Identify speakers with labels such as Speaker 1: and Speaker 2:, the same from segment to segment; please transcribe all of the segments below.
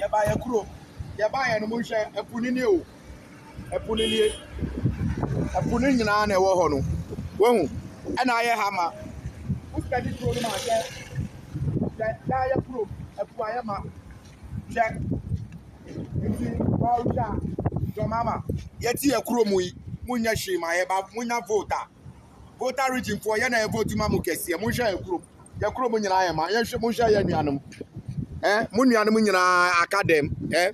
Speaker 1: buy a crew. You buy an emotion, a put in you. A put in you. A put in your ane wohono. Well, and I hammer. Who's got it through the market? That I crew. A poema. Check. Your mama. Yet here crew mui. Munya shima eba munya voter region for yana vote mamu kesi musha group ya kuro munyina ya ma ya hwe musha ya nuanum munuanum nyina academ hwe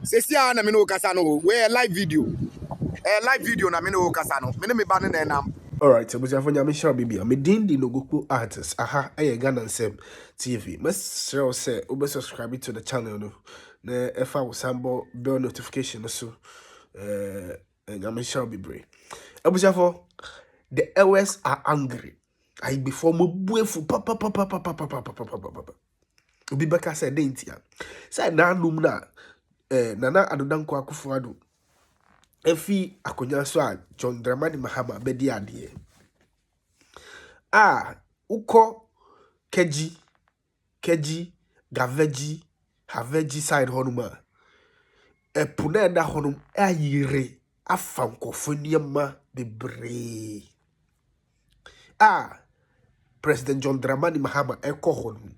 Speaker 1: sesia na me no kasa no we live video na me no kasa no me ba ne nam.
Speaker 2: All right, so for nyame share bibia me din di logoku artist aha Ghana Asem TV. Must share say obe subscribe to the channel no na efa wo sambo bell notification so nyame share bibire. Abuja for the LS are angry. I before mo buefu papa. Obi beka say dentia. Say na num na nana adodanko akufo efi akonya so a John Dramani Mahama bedi ade. Uko keji gaveji haveji side honuma. Puna da honum ayire afankofo niema bebre. President John Dramani Mahama eko honum.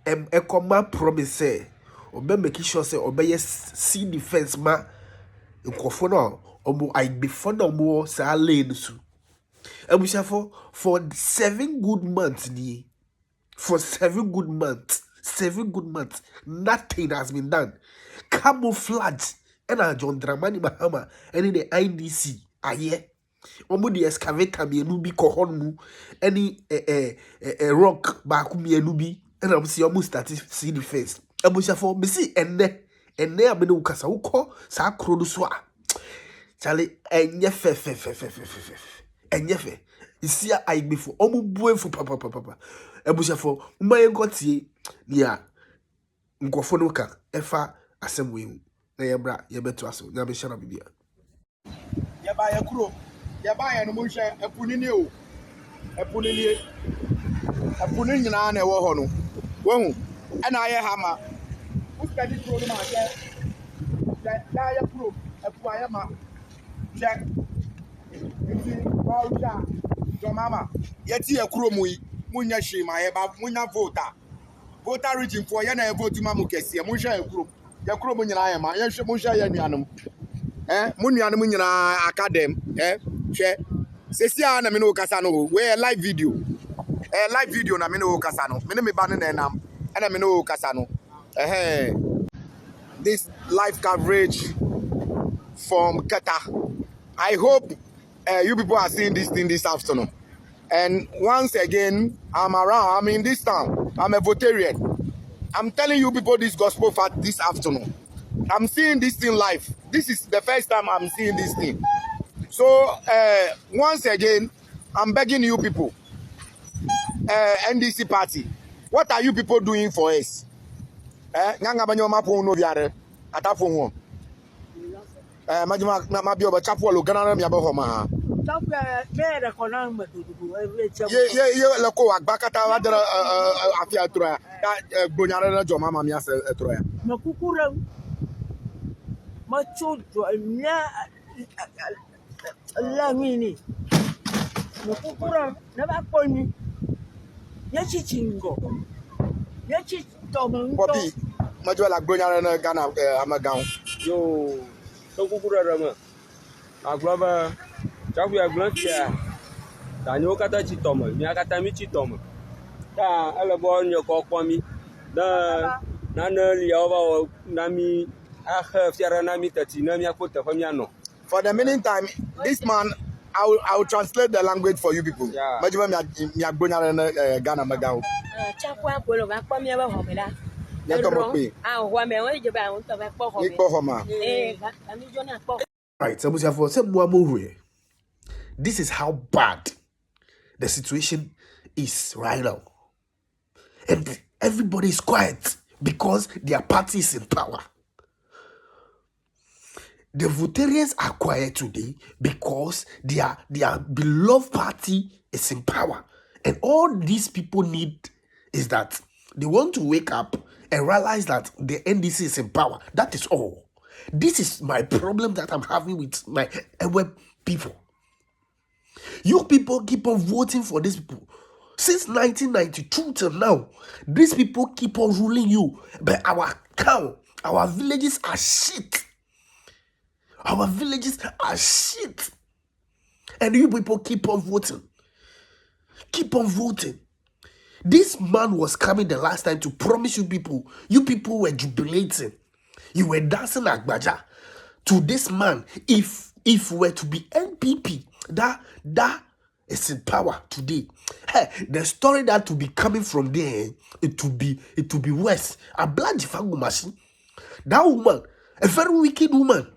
Speaker 2: Eko ma promise obe make sure say obe see defense ma nkofo no omo I before no mo sa lane su. For 7 good months ni. For 7 good months. 7 good months. Nothing has been done. Camouflage. And John Dramani Mahama. And the IDC. Aye. Omo the excavator me nubi kohon mu. Any rock back me nubi. And I'm see almost start see the face. For me see enne abene ukasa uko sa krodu so a. Charlie enye fe. Enyefe isia aigbefu omu buenfu papa ebusefo mmaye nkotie nia nkofo no ka efa asem wehu na yebra yebeto aso nya be shara bibia
Speaker 1: ya ba ya kuro ya ba ya no mo hwe epunini o epunini nyina na ewo ho no wahu ana aye hama uskadi kuro no ma ya kuro epu ayama check. Your mama, yet here cromui, munya shima eba munya voter region for yana vote mamu kesi musha group ya kromu nyina ma ya hwe musha ya nuanum munuanum nyina academ hwe sesia na me no kasa no we live video na me no kasa no me ba ne nam na me no kasa no this live coverage from Keta. I hope you people are seeing this thing this afternoon. And once again, I'm around. I'm in this town. I'm a Voltarian. I'm telling you people this gospel fact this afternoon. I'm seeing this thing live. This is the first time I'm seeing this thing. So, once again, I'm begging you people, NDC party, what are you people doing for us? Mabio chapo lo gana mi abo homa lako agbakata wa dara afia troya gbonyare na jo mama mi ase troya
Speaker 3: makukura machojo nya la mini makukura na ba poni ya chichingo ya chitomo
Speaker 1: popi majo la gbonyare na Ghana amagan
Speaker 4: yo to kukura rama aglaba chaku ya glantia tanyo kata chitomo mi akata mi chitomo ta alebo nyo ko kwami na liawa na mi fiara na mi tati na mi akota fa mi ano.
Speaker 1: For the meantime, this man I will translate the language for you people. Majo mi agbonyare na Ghana magawo
Speaker 3: chaku akolo ga kwami aba homela
Speaker 2: right, so for this is how bad the situation is right now. And everybody is quiet because their party is in power. The Voltarians are quiet today because their beloved party is in power. And all these people need is that They want to wake up and realize that the NDC is in power. That is all. This is my problem that I'm having with my web people. You people keep on voting for these people. Since 1992 till now, these people keep on ruling you. But our town, our villages are shit. Our villages are shit. And you people keep on voting. Keep on voting. This man was coming the last time to promise you people. You people were jubilating. You were dancing agbaja to this man. If were to be NPP, that is in power today. Hey, the story that will be coming from there, it will be worse. A blood fagu machine. That woman, a very wicked woman.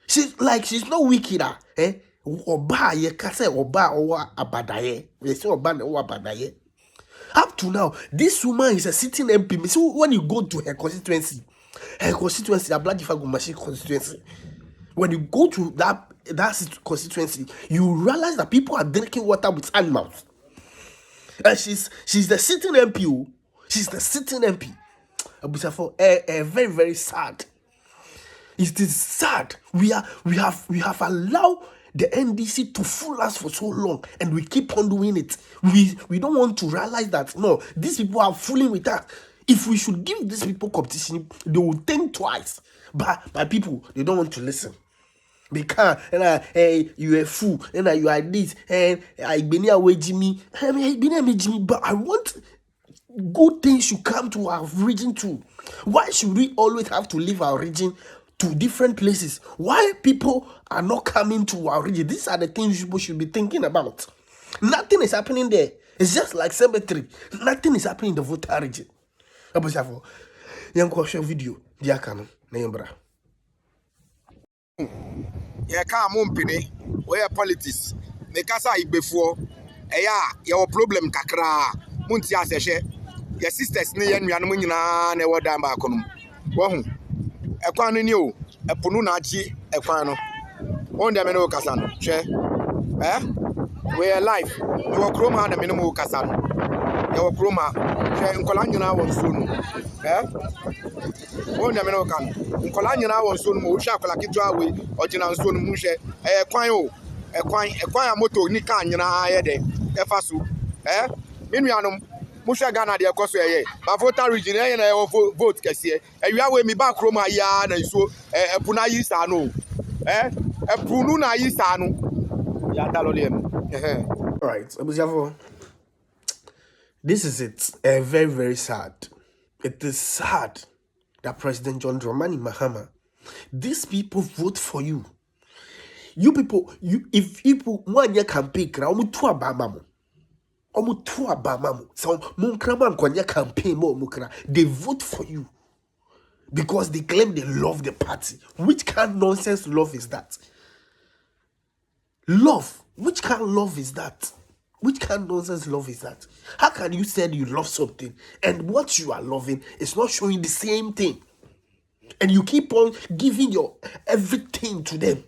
Speaker 2: She's not wicked, Oba ye kase oba owa abadaye. We say oba na owa abadaye. Up to now, this woman is a sitting MP. So when you go to her constituency, the Black Machine constituency, when you go to that constituency, you realize that people are drinking water with animals. And she's the sitting MP. She's the sitting MP. Very, very sad. It is sad. We have allowed the NDC to fool us for so long, and we keep on doing it. We don't want to realize that no, these people are fooling with us. If we should give these people competition, they will think twice. But my people, they don't want to listen. Because hey, you a fool, and you are this, and I been away Jimmy. Jimmy, but I want good things should come to our region too. Why should we always have to leave our region to different places? Why people are not coming to our region? These are the things people should be thinking about. Nothing is happening there. It's just like cemetery. Nothing is happening in the Voltarian region. Abusafo, young question video. Diakano, Nayambra.
Speaker 1: Yeah, come on, penny. Where politics? Mekasa before. Your problem kakra. Muntia seshe. Your sisters ni yen na ne wada ba konum. Wohu. Ekwan ni o. Epunu na achi ekwan no. On dem no kasa no. Hwe. We are live. You kroma na me no kasa no. You kroma. Hwe nkola nyina won so no. On dem no kan. Nkola nyina won so no mo hwe akola kitwa we ogina so no mu hwe. Ekwan o. Ekwan a moto ni kan nyina ye de. Efa so. Menuanom Musha Ghana de koso eye ba Voltarian region eye na vote kese ewia we mi ba kroma ya na so epuna yi sa no epunu na yi sa no ya dalole
Speaker 2: All right, Abusafo, this is it. Very, very sad. It is sad that President John Dramani Mahama, these people vote for you. You people, if people want your campaign, they vote for you because they claim they love the party. Which kind of nonsense love is that? Love. Which kind of love is that? Which kind of nonsense love is that? How can you say you love something and what you are loving is not showing the same thing? And you keep on giving your everything to them.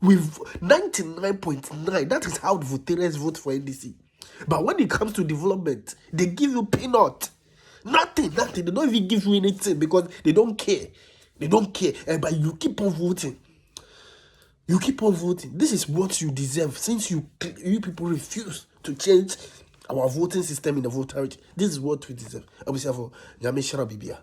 Speaker 2: With 99.9, that is how the Voltarians vote for NDC. But when it comes to development, they give you peanut. Nothing. They don't even give you anything because they don't care. They don't care. But you keep on voting. You keep on voting. This is what you deserve since you people refuse to change our voting system in the Voltarian. This is what we deserve. Abusafo, Nyame Shara Bibia.